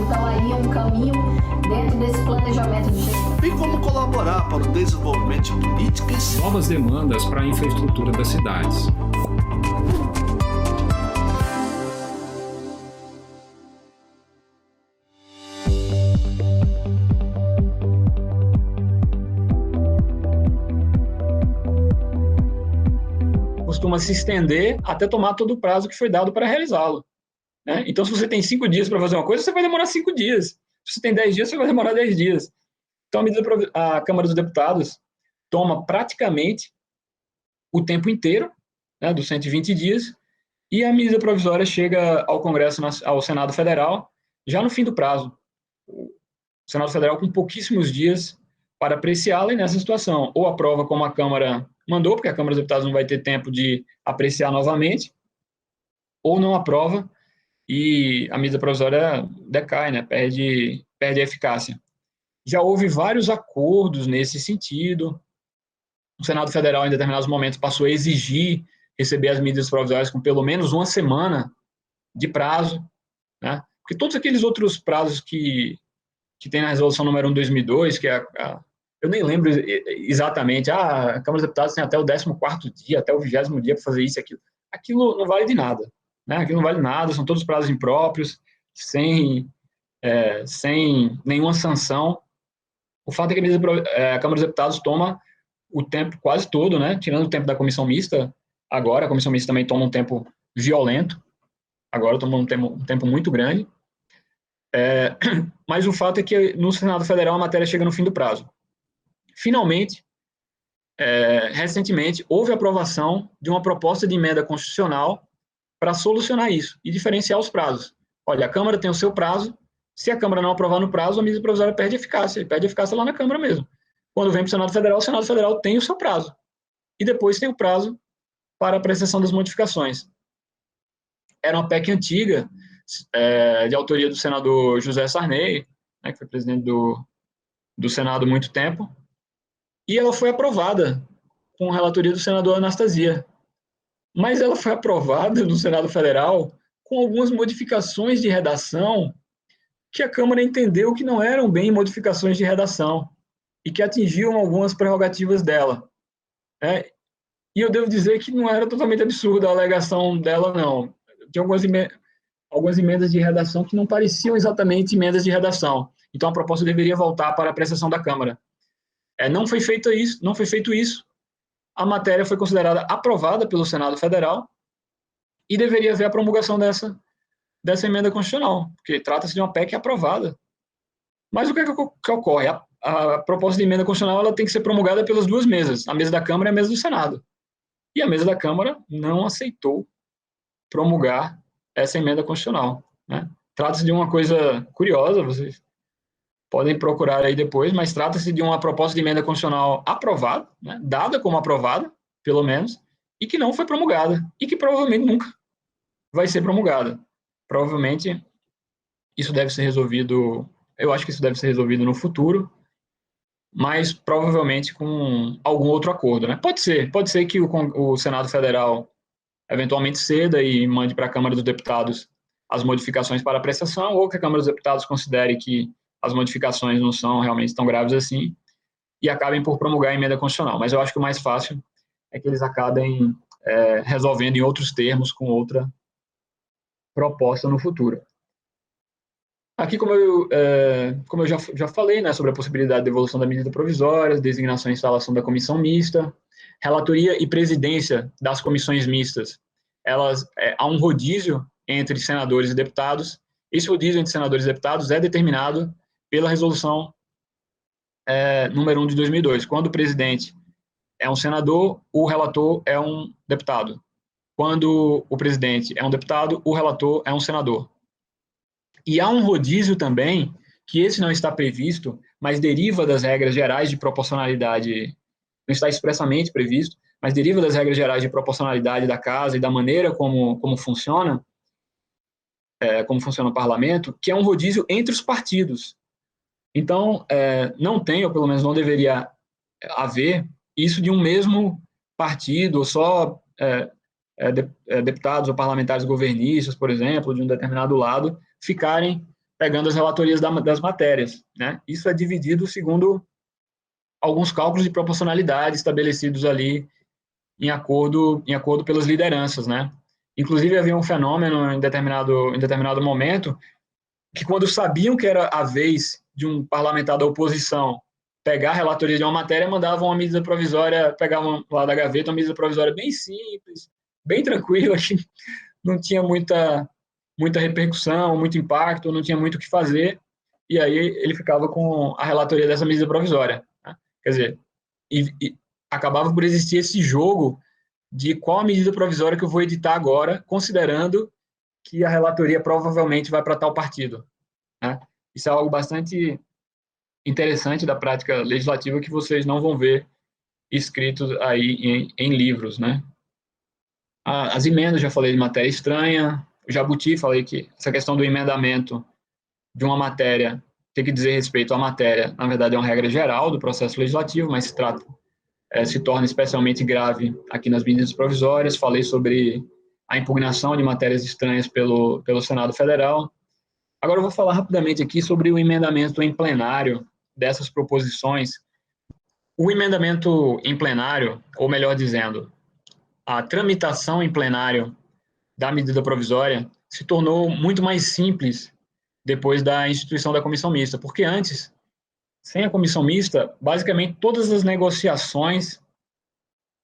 Então, aí é um caminho dentro desse planejamento de gestão. Bem como colaborar para o desenvolvimento de políticas. Novas demandas para a infraestrutura das cidades. Costuma se estender até tomar todo o prazo que foi dado para realizá-lo, né? Então, se você tem 5 dias para fazer uma coisa, você vai demorar 5 dias. Se você tem 10 dias, você vai demorar 10 dias. Então, a Câmara dos Deputados toma praticamente o tempo inteiro, né, dos 120 dias, e a medida provisória chega ao Congresso, ao Senado Federal, já no fim do prazo. O Senado Federal com pouquíssimos dias para apreciá-la, e nessa situação, ou aprova como a Câmara mandou, porque a Câmara dos Deputados não vai ter tempo de apreciar novamente, ou não aprova, e a medida provisória decai, né, perde a eficácia. Já houve vários acordos nesse sentido. O Senado Federal, em determinados momentos, passou a exigir receber as medidas provisórias com pelo menos uma semana de prazo, né? Porque todos aqueles outros prazos que tem na Resolução número 1 de 2002, que eu nem lembro exatamente, a Câmara dos Deputados tem até o 14º dia, até o 20º dia para fazer isso e aquilo. Aquilo não vale de nada, né? Aquilo não vale nada, são todos prazos impróprios, sem nenhuma sanção. O fato é que a Câmara dos Deputados toma o tempo quase todo, né? Tirando o tempo da comissão mista, agora a comissão mista também toma um tempo violento, agora toma um tempo muito grande. Mas o fato é que no Senado Federal a matéria chega no fim do prazo. Finalmente, recentemente, houve aprovação de uma proposta de emenda constitucional para solucionar isso e diferenciar os prazos. Olha, a Câmara tem o seu prazo, se a Câmara não aprovar no prazo, a medida provisória perde eficácia, e perde eficácia lá na Câmara mesmo. Quando vem para o Senado Federal tem o seu prazo. E depois tem o prazo para a apreciação das modificações. Era uma PEC antiga, de autoria do senador José Sarney, né, que foi presidente do Senado há muito tempo, e ela foi aprovada com a relatoria do senador Anastasia. Mas ela foi aprovada no Senado Federal com algumas modificações de redação que a Câmara entendeu que não eram bem modificações de redação e que atingiam algumas prerrogativas dela. E eu devo dizer que não era totalmente absurda a alegação dela, não. Tinha algumas emendas de redação que não pareciam exatamente emendas de redação. Então, a proposta deveria voltar para a apreciação da Câmara. Não foi feito isso. A matéria foi considerada aprovada pelo Senado Federal e deveria haver a promulgação dessa emenda constitucional, porque trata-se de uma PEC aprovada. Mas o que ocorre? A proposta de emenda constitucional ela tem que ser promulgada pelas duas mesas, a mesa da Câmara e a mesa do Senado. E a mesa da Câmara não aceitou promulgar essa emenda constitucional, né? Trata-se de uma coisa curiosa, vocês podem procurar aí depois, mas trata-se de uma proposta de emenda constitucional aprovada, né, dada como aprovada, pelo menos, e que não foi promulgada, e que provavelmente nunca vai ser promulgada. Provavelmente isso deve ser resolvido, eu acho que isso deve ser resolvido no futuro, mas provavelmente com algum outro acordo, né? Pode ser que o Senado Federal eventualmente ceda e mande para a Câmara dos Deputados as modificações para apreciação, ou que a Câmara dos Deputados considere que as modificações não são realmente tão graves assim e acabem por promulgar a emenda constitucional. Mas eu acho que o mais fácil é que eles acabem resolvendo em outros termos com outra proposta no futuro. Aqui, como eu já falei, né, sobre a possibilidade de devolução da medida provisória, designação e instalação da comissão mista, relatoria e presidência das comissões mistas, há um rodízio entre senadores e deputados. Esse rodízio entre senadores e deputados é determinado pela resolução número 1 de 2002. Quando o presidente é um senador, o relator é um deputado. Quando o presidente é um deputado, o relator é um senador. E há um rodízio também, que esse não está previsto, mas deriva das regras gerais de proporcionalidade, não está expressamente previsto, mas deriva das regras gerais de proporcionalidade da Casa e da maneira como funciona o parlamento, que é um rodízio entre os partidos. Então, não tem, ou pelo menos não deveria haver, isso de um mesmo partido, ou só deputados ou parlamentares governistas, por exemplo, de um determinado lado, ficarem pegando as relatorias das matérias, né? Isso é dividido segundo alguns cálculos de proporcionalidade estabelecidos ali em acordo pelas lideranças, né? Inclusive, havia um fenômeno em determinado momento que, quando sabiam que era a vez de um parlamentar da oposição pegar a relatoria de uma matéria, mandavam uma medida provisória, pegavam lá da gaveta uma medida provisória bem simples, bem tranquila, que não tinha muita repercussão, muito impacto, não tinha muito o que fazer, e aí ele ficava com a relatoria dessa medida provisória, né? Quer dizer, e acabava por existir esse jogo de qual a medida provisória que eu vou editar agora, considerando que a relatoria provavelmente vai para tal partido, né? Isso é algo bastante interessante da prática legislativa que vocês não vão ver escritos aí em livros, né? As emendas, já falei de matéria estranha, o Jabuti, falei que essa questão do emendamento de uma matéria tem que dizer respeito à matéria, na verdade é uma regra geral do processo legislativo, mas se torna especialmente grave aqui nas medidas provisórias. Falei sobre a impugnação de matérias estranhas pelo Senado Federal. Agora eu vou falar rapidamente aqui sobre o emendamento em plenário dessas proposições. O emendamento em plenário, ou melhor dizendo, a tramitação em plenário da medida provisória se tornou muito mais simples depois da instituição da comissão mista, porque antes, sem a comissão mista, basicamente todas as negociações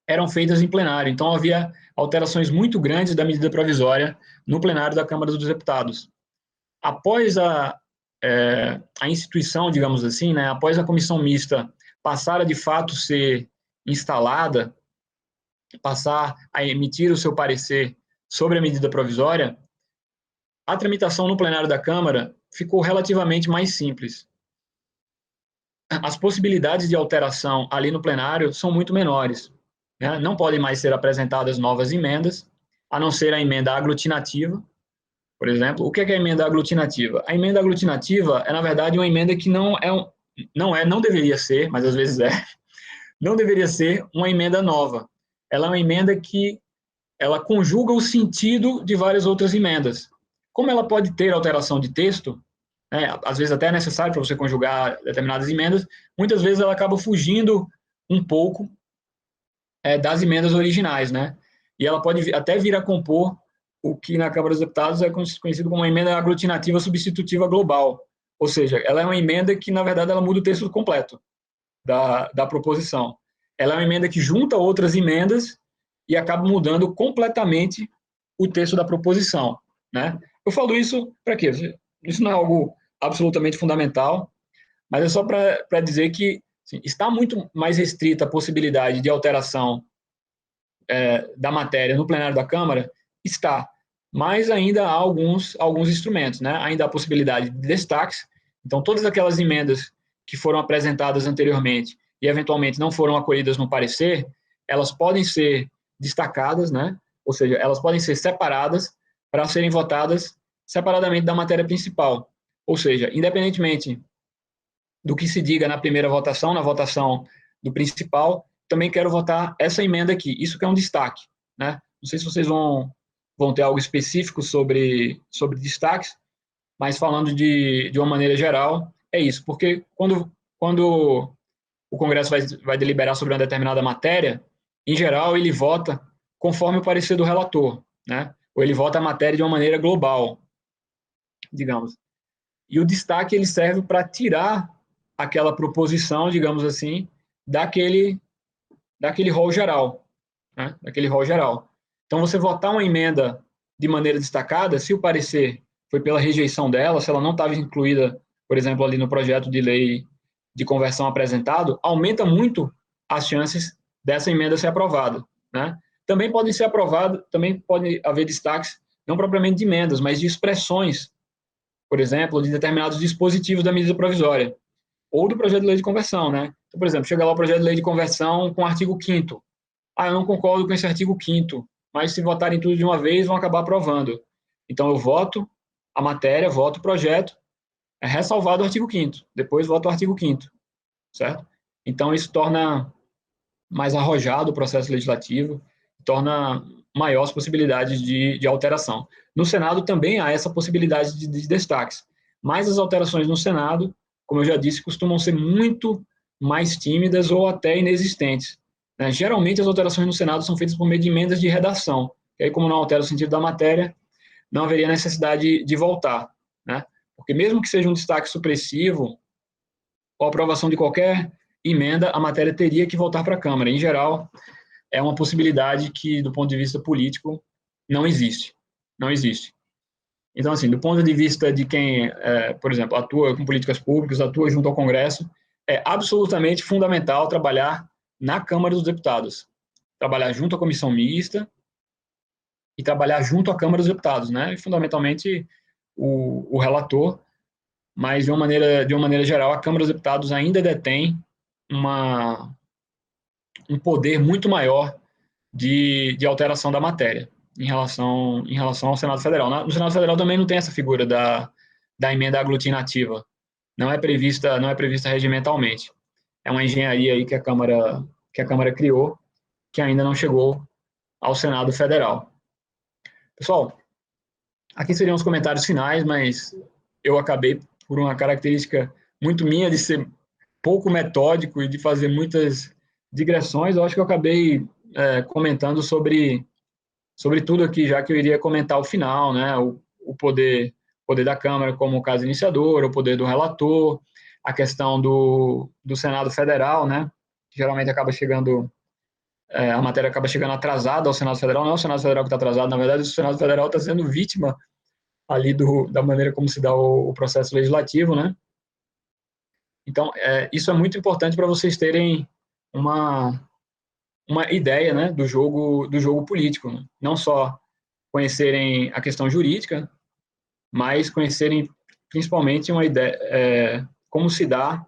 eram feitas em plenário, então havia alterações muito grandes da medida provisória no plenário da Câmara dos Deputados. Após a instituição, digamos assim, né, após a comissão mista passar a de fato ser instalada, passar a emitir o seu parecer sobre a medida provisória, a tramitação no plenário da Câmara ficou relativamente mais simples. As possibilidades de alteração ali no plenário são muito menores, né? Não podem mais ser apresentadas novas emendas, a não ser a emenda aglutinativa, por exemplo. O que é a emenda aglutinativa? A emenda aglutinativa é, na verdade, uma emenda que não deveria ser, mas às vezes não deveria ser uma emenda nova. Ela é uma emenda que ela conjuga o sentido de várias outras emendas. Como ela pode ter alteração de texto, né, às vezes até é necessário para você conjugar determinadas emendas, muitas vezes ela acaba fugindo um pouco das emendas originais, né? E ela pode até vir a compor o que na Câmara dos Deputados é conhecido como uma emenda aglutinativa substitutiva global. Ou seja, ela é uma emenda que, na verdade, ela muda o texto completo da proposição. Ela é uma emenda que junta outras emendas e acaba mudando completamente o texto da proposição, né? Eu falo isso para quê? Isso não é algo absolutamente fundamental, mas é só para dizer que assim, está muito mais restrita a possibilidade de alteração da matéria no plenário da Câmara, está, mas ainda há alguns instrumentos, né? Ainda há a possibilidade de destaques, então todas aquelas emendas que foram apresentadas anteriormente e eventualmente não foram acolhidas no parecer, elas podem ser destacadas, né? Ou seja, elas podem ser separadas para serem votadas separadamente da matéria principal. Ou seja, independentemente do que se diga na primeira votação, na votação do principal, também quero votar essa emenda aqui. Isso que é um destaque, né? Não sei se vocês vão ter algo específico sobre destaques, mas falando de uma maneira geral, é isso. Porque quando o Congresso vai deliberar sobre uma determinada matéria, em geral, ele vota conforme o parecer do relator, né? Ou ele vota a matéria de uma maneira global, digamos. E o destaque ele serve para tirar aquela proposição, digamos assim, daquele rol geral, né? Daquele rol geral. Então, você votar uma emenda de maneira destacada, se o parecer foi pela rejeição dela, se ela não estava incluída, por exemplo, ali no projeto de lei de conversão apresentado, aumenta muito as chances dessa emenda ser aprovada, né? Também podem ser aprovadas, também pode haver destaques, não propriamente de emendas, mas de expressões, por exemplo, de determinados dispositivos da medida provisória, ou do projeto de lei de conversão, né? Então, por exemplo, chega lá o projeto de lei de conversão com o artigo 5º. Eu não concordo com esse artigo 5º, mas se votarem tudo de uma vez, vão acabar aprovando. Então, eu voto a matéria, voto o projeto, ressalvado o artigo 5º, depois voto o artigo 5º, certo? Então, isso torna mais arrojado o processo legislativo, torna maior as possibilidades de alteração. No Senado também há essa possibilidade de destaques, mas as alterações no Senado, como eu já disse, costumam ser muito mais tímidas ou até inexistentes, né? Geralmente, as alterações no Senado são feitas por meio de emendas de redação, que aí, como não altera o sentido da matéria, não haveria necessidade de voltar, né? Porque mesmo que seja um destaque supressivo, ou aprovação de qualquer emenda, a matéria teria que voltar para a Câmara. Em geral, é uma possibilidade que, do ponto de vista político, não existe. Não existe. Então, assim, do ponto de vista de quem, por exemplo, atua com políticas públicas, atua junto ao Congresso, é absolutamente fundamental trabalhar na Câmara dos Deputados. Trabalhar junto à comissão mista e trabalhar junto à Câmara dos Deputados, né? E, fundamentalmente, o relator, mas, de uma maneira geral, a Câmara dos Deputados ainda detém um poder muito maior de alteração da matéria em relação ao Senado Federal. No Senado Federal também não tem essa figura da emenda aglutinativa. Não é prevista regimentalmente. É uma engenharia aí que a Câmara criou, que ainda não chegou ao Senado Federal. Pessoal, aqui seriam os comentários finais, mas eu acabei, por uma característica muito minha de ser pouco metódico e de fazer muitas digressões, eu acho que eu acabei comentando sobre tudo aqui, já que eu iria comentar o final, né? O poder da Câmara como caso iniciador, o poder do relator, a questão do Senado Federal, né? Geralmente acaba chegando, a matéria acaba chegando atrasada ao Senado Federal. Não é o Senado Federal que está atrasado, na verdade, o Senado Federal está sendo vítima ali da maneira como se dá o processo legislativo, né? Então, isso é muito importante para vocês terem uma ideia, né, do jogo político, né? Não só conhecerem a questão jurídica, mas conhecerem principalmente uma ideia, como se dá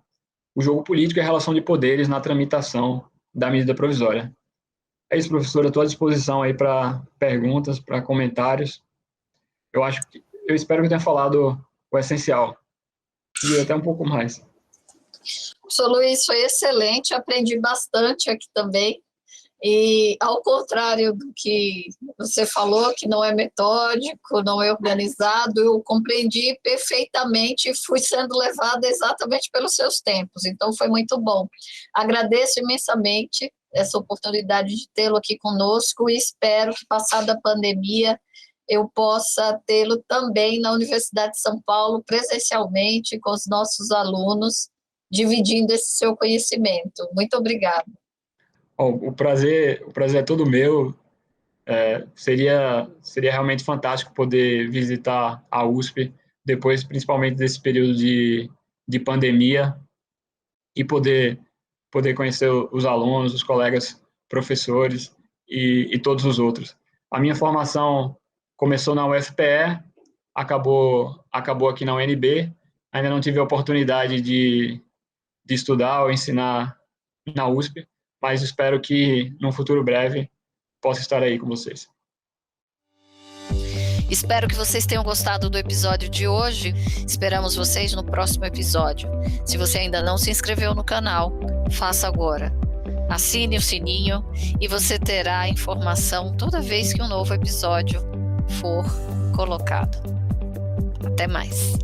o jogo político e a relação de poderes na tramitação da medida provisória. É isso, professor, eu estou à disposição aí para perguntas, para comentários. Eu espero que eu tenha falado o essencial, e até um pouco mais. Professor Luiz, foi excelente, aprendi bastante aqui também. E, ao contrário do que você falou, que não é metódico, não é organizado, eu compreendi perfeitamente e fui sendo levada exatamente pelos seus tempos. Então, foi muito bom. Agradeço imensamente essa oportunidade de tê-lo aqui conosco e espero que, passada a pandemia, eu possa tê-lo também na Universidade de São Paulo, presencialmente, com os nossos alunos, dividindo esse seu conhecimento. Muito obrigada. O prazer é todo meu. Seria realmente fantástico poder visitar a USP, depois, principalmente desse período de pandemia, e poder conhecer os alunos, os colegas professores e todos os outros. A minha formação começou na UFPE, acabou aqui na UNB, ainda não tive a oportunidade de estudar ou ensinar na USP, mas espero que, num futuro breve, possa estar aí com vocês. Espero que vocês tenham gostado do episódio de hoje. Esperamos vocês no próximo episódio. Se você ainda não se inscreveu no canal, faça agora. Assine o sininho e você terá informação toda vez que um novo episódio for colocado. Até mais!